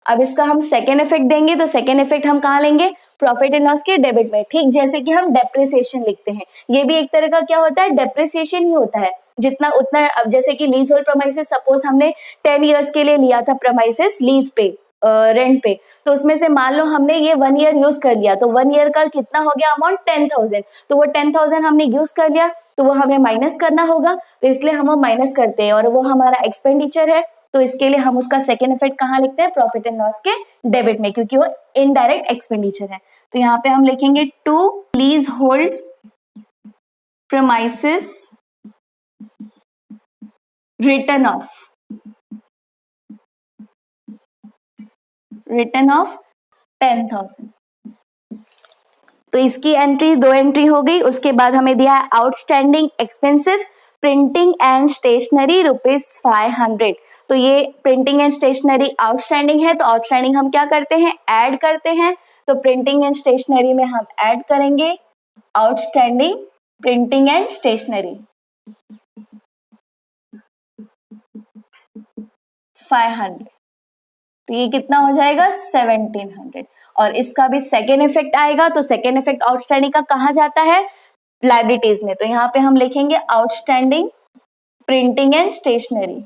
अब इसका हम सेकेंड इफेक्ट देंगे, तो सेकेंड इफेक्ट हम कहाँ लेंगे, प्रॉफिट एंड लॉस के डेबिट में। ठीक जैसे कि हम डेप्रिसिएशन लिखते हैं, ये भी एक तरह का क्या होता है, डेप्रिसिएशन ही होता है, जितना उतना। अब जैसे कि लीज होल्ड प्रेमाइसेस सपोज हमने 10 इयर्स के लिए लिया था प्रेमाइसेस लीज पे, रेंट पे, तो उसमें से मान लो हमने ये 1 ईयर यूज कर लिया, तो 1 ईयर का कितना हो गया अमाउंट, 10,000। तो वो 10,000 हमने यूज कर लिया तो वो हमें माइनस करना होगा, तो इसलिए हम वो माइनस करते हैं, और वो हमारा एक्सपेंडिचर है, तो इसके लिए हम उसका सेकेंड इफेक्ट कहाँ लिखते हैं, प्रॉफिट एंड लॉस के डेबिट में, क्योंकि वो इनडायरेक्ट एक्सपेंडिचर है। तो यहाँ पे हम लिखेंगे to leasehold premises written off 10,000। तो इसकी एंट्री, 2 एंट्री हो गई। उसके बाद हमें दिया है outstanding expenses printing and stationery ₹500। तो ये प्रिंटिंग एंड स्टेशनरी आउटस्टैंडिंग है, तो आउटस्टैंडिंग हम क्या करते हैं, ऐड करते हैं। तो प्रिंटिंग एंड स्टेशनरी में हम ऐड करेंगे आउटस्टैंडिंग प्रिंटिंग एंड स्टेशनरी 500, तो ये कितना हो जाएगा 1700। और इसका भी सेकेंड इफेक्ट आएगा, तो सेकेंड इफेक्ट आउटस्टैंडिंग का कहाँ जाता है, लायबिलिटीज में। तो यहाँ पे हम लिखेंगे आउटस्टैंडिंग प्रिंटिंग एंड स्टेशनरी।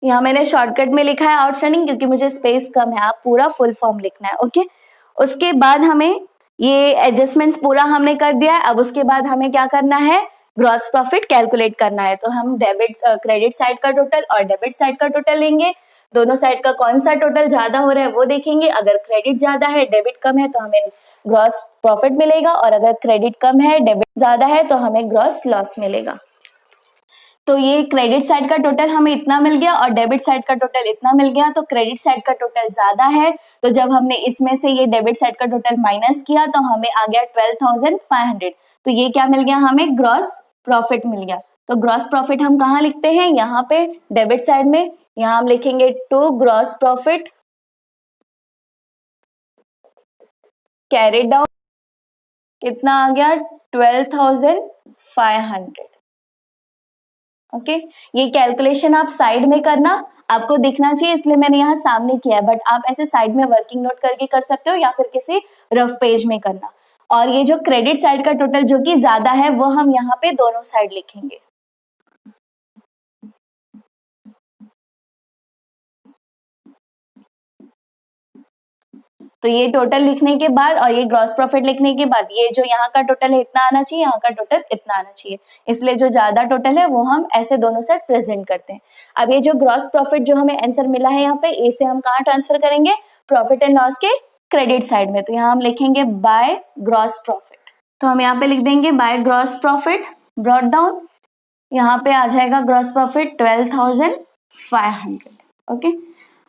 यहाँ मैंने शॉर्टकट में लिखा है आउटस्टैंडिंग क्योंकि मुझे स्पेस कम है, आप पूरा फुल फॉर्म लिखना है। ओके, उसके बाद हमें ये एडजस्टमेंट्स पूरा हमने कर दिया है। अब उसके बाद हमें क्या करना है, ग्रॉस प्रॉफिट कैलकुलेट करना है। तो हम क्रेडिट साइड का टोटल और डेबिट साइड का टोटल लेंगे, दोनों साइड का कौन सा टोटल ज्यादा हो रहा है वो देखेंगे। अगर क्रेडिट ज्यादा है डेबिट कम है तो हमें ग्रॉस प्रॉफिट मिलेगा, और अगर क्रेडिट कम है डेबिट ज्यादा है तो हमें ग्रॉस लॉस मिलेगा। तो ये क्रेडिट साइड का टोटल हमें इतना मिल गया और डेबिट साइड का टोटल इतना मिल गया, तो क्रेडिट साइड का टोटल ज्यादा है, तो जब हमने इसमें से ये डेबिट साइड का टोटल माइनस किया तो हमें आ गया 12,500। तो ये क्या मिल गया, हमें ग्रॉस प्रॉफिट मिल गया। तो ग्रॉस प्रॉफिट हम कहाँ लिखते हैं, यहाँ पे डेबिट साइड में, यहाँ हम लिखेंगे to gross profit carried down, कितना आ गया 12,500। ओके, ये कैलकुलेशन आप साइड में करना, आपको दिखना चाहिए इसलिए मैंने यहाँ सामने किया है, बट आप ऐसे साइड में वर्किंग नोट करके कर सकते हो या फिर किसी रफ पेज में करना। और ये जो क्रेडिट साइड का टोटल जो कि ज्यादा है वो हम यहाँ पे दोनों साइड लिखेंगे। तो ये टोटल लिखने के बाद और ये ग्रॉस प्रॉफिट लिखने के बाद ये जो यहाँ का टोटल है इतना आना चाहिए, यहाँ का टोटल इतना आना चाहिए, इसलिए जो ज्यादा टोटल है वो हम ऐसे दोनों साइड प्रेजेंट करते हैं। अब ये जो ग्रॉस प्रॉफिट जो हमें आंसर मिला है यहाँ पे, इसे हम कहाँ ट्रांसफर करेंगे, प्रॉफिट एंड लॉस के क्रेडिट साइड में। तो यहाँ हम लिखेंगे बाय ग्रॉस प्रॉफिट। तो हम यहाँ पे लिख देंगे by gross profit brought down, यहाँ पे आ जाएगा ग्रॉस प्रॉफिट 12,500। ओके,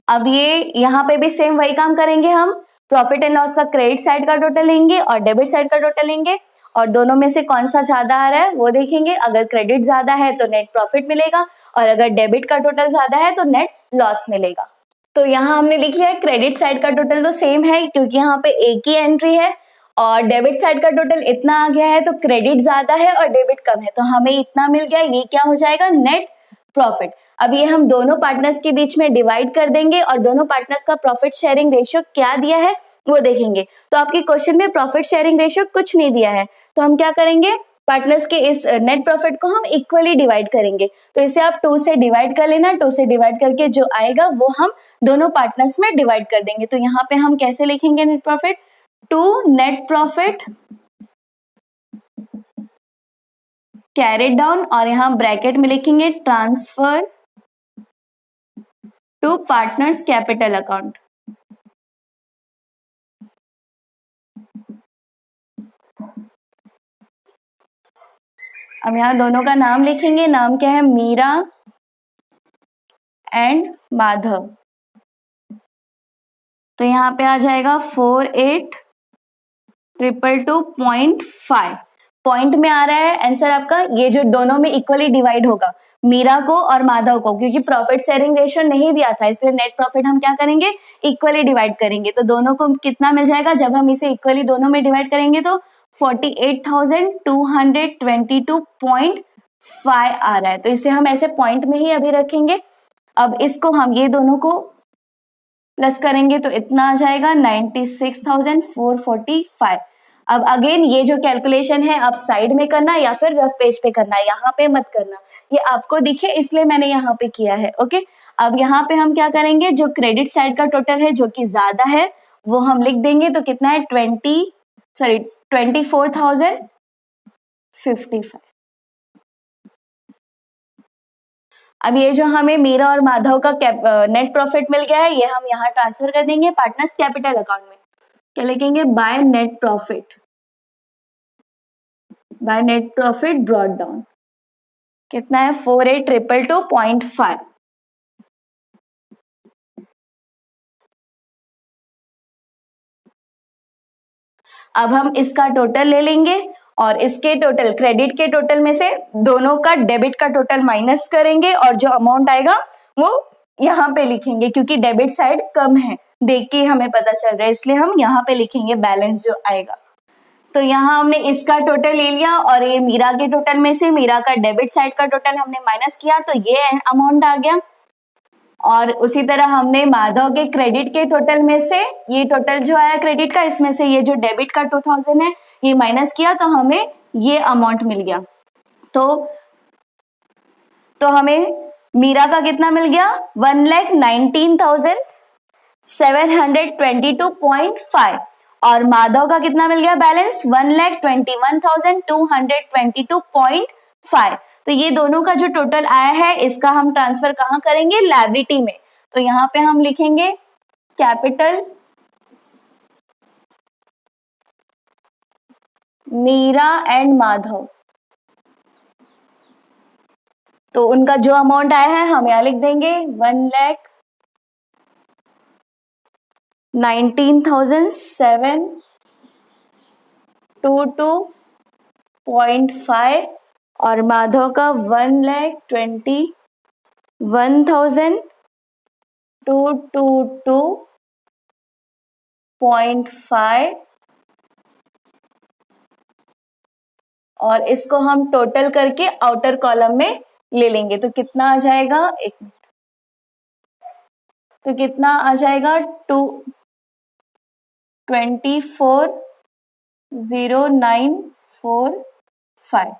अब ये यहाँ पे भी सेम वही काम करेंगे, हम प्रॉफिट एंड लॉस का क्रेडिट साइड का टोटल लेंगे और डेबिट साइड का टोटल लेंगे और दोनों में से कौन सा ज्यादा आ रहा है वो देखेंगे। अगर क्रेडिट ज्यादा है तो नेट प्रॉफिट मिलेगा और अगर डेबिट का टोटल ज्यादा है तो नेट लॉस मिलेगा। तो यहाँ हमने लिख लिया है क्रेडिट साइड का टोटल तो सेम है क्योंकि यहाँ पे एक ही एंट्री है और डेबिट साइड का टोटल इतना आ गया है तो क्रेडिट ज्यादा है और डेबिट कम है तो हमें इतना मिल गया, ये क्या हो जाएगा नेट प्रॉफिट। अब ये हम दोनों पार्टनर्स के बीच में डिवाइड कर देंगे और दोनों पार्टनर्स का प्रॉफिट शेयरिंग रेशियो क्या दिया है वो देखेंगे। तो आपके क्वेश्चन में प्रॉफिट शेयरिंग रेशियो कुछ नहीं दिया है तो हम क्या करेंगे, पार्टनर्स के इस नेट प्रॉफिट को हम इक्वली डिवाइड करेंगे। तो इसे आप 2 से डिवाइड कर लेना, 2 से डिवाइड करके जो आएगा वो हम दोनों पार्टनर्स में डिवाइड कर देंगे। तो यहाँ पे हम कैसे लिखेंगे net profit, 2 net profit carried down और यहाँ ब्रैकेट में लिखेंगे transfer to partners capital account. अब यहाँ दोनों का नाम लिखेंगे, नाम क्या है, मीरा एंड माधव। तो यहाँ पे आ जाएगा 48,222.5 पॉइंट में आ रहा है आंसर आपका। ये जो दोनों में इक्वली डिवाइड होगा मीरा को और माधव को, क्योंकि प्रॉफिट शेयरिंग रेशियो नहीं दिया था इसलिए नेट प्रॉफिट हम क्या करेंगे इक्वली डिवाइड करेंगे। तो दोनों को कितना मिल जाएगा, जब हम इसे इक्वली दोनों में डिवाइड करेंगे तो 48,222.5 आ रहा है। तो इसे हम ऐसे पॉइंट में ही अभी रखेंगे। अब इसको हम ये दोनों को प्लस करेंगे तो इतना आ जाएगा 96,445। अब अगेन ये जो कैलकुलेशन है आप साइड में करना या फिर रफ पेज पे करना, यहाँ पे मत करना, ये आपको दिखे इसलिए मैंने यहाँ पे किया है। ओके, अब यहाँ पे हम क्या करेंगे, जो क्रेडिट साइड का टोटल है जो कि ज्यादा है वो हम लिख देंगे। तो कितना है 24,055। अब ये जो हमें मीरा और माधव का नेट प्रॉफिट मिल गया है ये हम यहाँ ट्रांसफर कर देंगे पार्टनर्स कैपिटल अकाउंट में। क्या लिखेंगे, by net profit brought down. कितना है 48,222.5। अब हम इसका टोटल ले लेंगे और इसके टोटल क्रेडिट के टोटल में से दोनों का डेबिट का टोटल माइनस करेंगे और जो अमाउंट आएगा वो यहाँ पे लिखेंगे, क्योंकि डेबिट साइड कम है देख के हमें पता चल रहा है इसलिए हम यहाँ पे लिखेंगे बैलेंस जो आएगा। तो यहाँ हमने इसका टोटल ले लिया और ये मीरा के टोटल में से मीरा का डेबिट साइड का टोटल हमने माइनस किया तो ये अमाउंट आ गया। और उसी तरह हमने माधव के क्रेडिट के टोटल में से ये टोटल जो आया क्रेडिट का, इसमें से ये जो डेबिट का 2000 है ये माइनस किया तो हमें ये अमाउंट मिल गया। तो हमें मीरा का कितना मिल गया 1,19,722.5 और माधव का कितना मिल गया बैलेंस 1,21,222.5। तो ये दोनों का जो टोटल आया है इसका हम ट्रांसफर कहाँ करेंगे, लायबिलिटी में। तो यहाँ पे हम लिखेंगे कैपिटल मीरा एंड माधव। तो उनका जो अमाउंट आया है हम यहाँ लिख देंगे 1,19,722.5 और माधव का 1,21,222.5 और इसको हम टोटल करके आउटर कॉलम में ले लेंगे। तो कितना आ जाएगा, एक मिनट, तो कितना आ जाएगा 24,0945।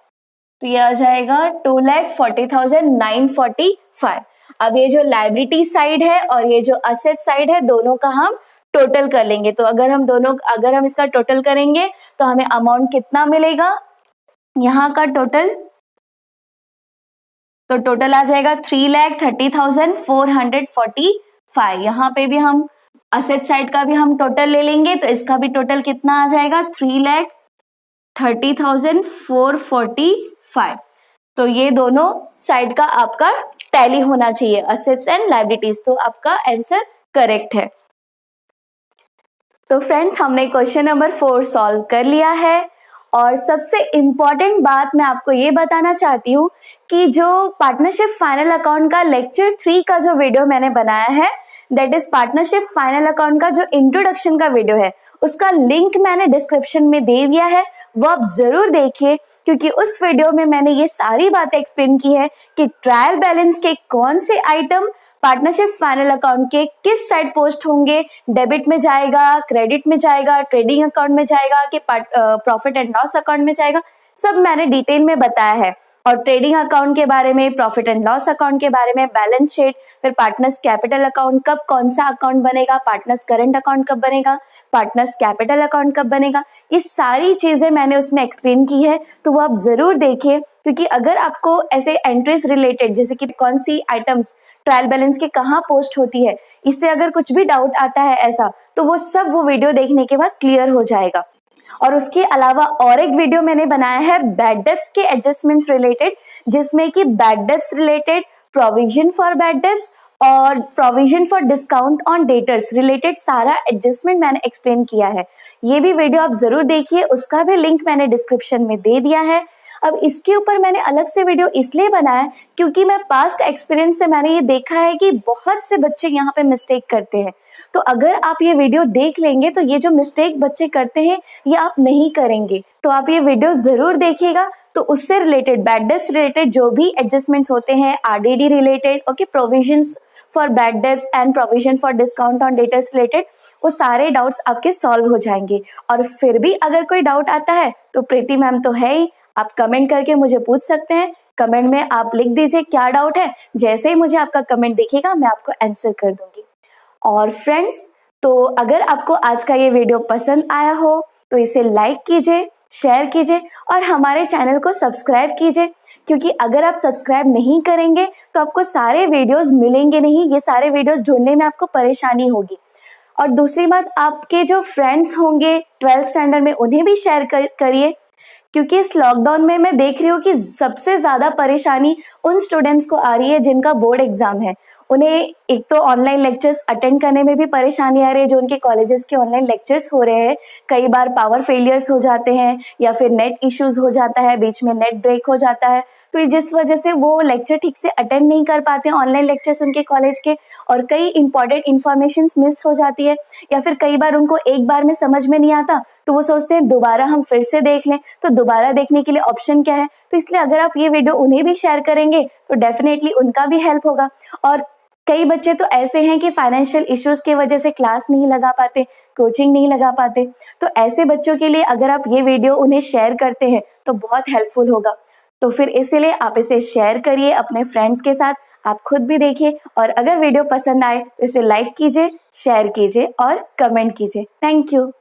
तो ये आ जाएगा 2,40,945। अब ये जो लायबिलिटी साइड है और ये जो असेट साइड है दोनों का हम टोटल कर लेंगे। तो अगर हम इसका टोटल करेंगे तो हमें अमाउंट कितना मिलेगा, यहाँ का टोटल आ जाएगा 3,30,445। यहाँ पे भी हम असेट साइड का भी हम टोटल ले लेंगे तो इसका भी टोटल कितना आ जाएगा 30,445। तो ये दोनों साइड का आपका टैली होना चाहिए, असेट्स एंड लायबिलिटीज। तो आपका आंसर करेक्ट है। तो फ्रेंड्स, हमने क्वेश्चन नंबर 4 सॉल्व कर लिया है। और सबसे इम्पॉर्टेंट बात मैं आपको ये बताना चाहती हूँ कि जो पार्टनरशिप फाइनल अकाउंट का लेक्चर 3 का जो वीडियो मैंने बनाया है, that is partnership final account का जो इंट्रोडक्शन का वीडियो है, उसका लिंक मैंने डिस्क्रिप्शन में दे दिया है, वो आप जरूर देखिए, क्योंकि उस वीडियो में मैंने ये सारी बातें एक्सप्लेन की है कि ट्रायल बैलेंस के कौन से आइटम पार्टनरशिप फाइनल अकाउंट के किस साइड पोस्ट होंगे, डेबिट में जाएगा, क्रेडिट में जाएगा, ट्रेडिंग अकाउंट में जाएगा कि प्रॉफिट एंड लॉस अकाउंट में जाएगा, सब मैंने डिटेल में बताया है। और ट्रेडिंग अकाउंट के बारे में, प्रॉफिट एंड लॉस अकाउंट के बारे में, बैलेंस शीट, फिर पार्टनर्स कैपिटल अकाउंट कब कौन सा अकाउंट बनेगा, पार्टनर्स करंट अकाउंट कब बनेगा, पार्टनर्स कैपिटल अकाउंट कब बनेगा, ये सारी चीजें मैंने उसमें एक्सप्लेन की है। तो वो आप जरूर देखिए, क्योंकि अगर आपको ऐसे एंट्रीज रिलेटेड, जैसे कि कौन सी आइटम्स ट्रायल बैलेंस के कहाँ पोस्ट होती है, इससे अगर कुछ भी डाउट आता है ऐसा, तो वो सब वो वीडियो देखने के बाद क्लियर हो जाएगा। और उसके अलावा और एक वीडियो मैंने बनाया है बैड डेब्ट्स के एडजस्टमेंट्स रिलेटेड, जिसमें कि bad debts related, provision for bad debts और provision for discount on debtors related सारा एडजस्टमेंट मैंने एक्सप्लेन किया है। ये भी वीडियो आप जरूर देखिए, उसका भी लिंक मैंने डिस्क्रिप्शन में दे दिया है। अब इसके ऊपर मैंने अलग से वीडियो इसलिए बनाया क्योंकि मैं पास्ट एक्सपीरियंस से मैंने ये देखा है कि बहुत से बच्चे यहाँ पे मिस्टेक करते हैं। तो अगर आप ये वीडियो देख लेंगे तो ये जो मिस्टेक बच्चे करते हैं ये आप नहीं करेंगे। तो आप ये वीडियो जरूर देखिएगा, तो उससे रिलेटेड, बैड डेब्ट्स रिलेटेड जो भी एडजस्टमेंट्स होते हैं, RDD related, okay, provisions for bad debts and provision for discount on debtors related, वो सारे डाउट्स आपके सॉल्व हो जाएंगे। और फिर भी अगर कोई डाउट आता है तो प्रीति मैम तो है ही, आप कमेंट करके मुझे पूछ सकते हैं। कमेंट में आप लिख दीजिए क्या डाउट है, जैसे ही मुझे आपका कमेंट दिखेगा मैं आपको आंसर कर दूंगी। और फ्रेंड्स, तो अगर आपको आज का ये वीडियो पसंद आया हो तो इसे लाइक कीजिए, शेयर कीजिए और हमारे चैनल को सब्सक्राइब कीजिए, क्योंकि अगर आप सब्सक्राइब नहीं करेंगे तो आपको सारे वीडियोस मिलेंगे नहीं, ये सारे वीडियोस ढूंढने में आपको परेशानी होगी। और दूसरी बात, आपके जो फ्रेंड्स होंगे 12th स्टैंडर्ड में, उन्हें भी शेयर करिए, क्योंकि इस लॉकडाउन में मैं देख रही हूँ कि सबसे ज्यादा परेशानी उन स्टूडेंट्स को आ रही है जिनका बोर्ड एग्जाम है। उन्हें एक तो ऑनलाइन लेक्चर्स अटेंड करने में भी परेशानी आ रही है, जो उनके कॉलेजेस के ऑनलाइन लेक्चर्स हो रहे हैं, कई बार पावर फेलियर्स हो जाते हैं या फिर नेट इश्यूज हो जाता है, बीच में नेट ब्रेक हो जाता है, तो जिस वजह से वो लेक्चर ठीक से अटेंड नहीं कर पाते हैं, ऑनलाइन लेक्चर्स उनके कॉलेज के, और कई इंपॉर्टेंट इन्फॉर्मेशन मिस हो जाती है, या फिर कई बार उनको एक बार में समझ में नहीं आता तो वो सोचते हैं दोबारा हम फिर से देख लें। तो दोबारा देखने के लिए ऑप्शन क्या है? तो इसलिए अगर आप ये वीडियो उन्हें भी शेयर करेंगे तो डेफिनेटली उनका भी हेल्प होगा। और कई बच्चे तो ऐसे हैं कि फाइनेंशियल इश्यूज की वजह से क्लास नहीं लगा पाते, कोचिंग नहीं लगा पाते, तो ऐसे बच्चों के लिए अगर आप ये वीडियो उन्हें शेयर करते हैं तो बहुत हेल्पफुल होगा। तो फिर इसीलिए आप इसे शेयर करिए अपने फ्रेंड्स के साथ, आप खुद भी देखिए, और अगर वीडियो पसंद आए तो इसे लाइक कीजिए, शेयर कीजिए और कमेंट कीजिए। Thank you.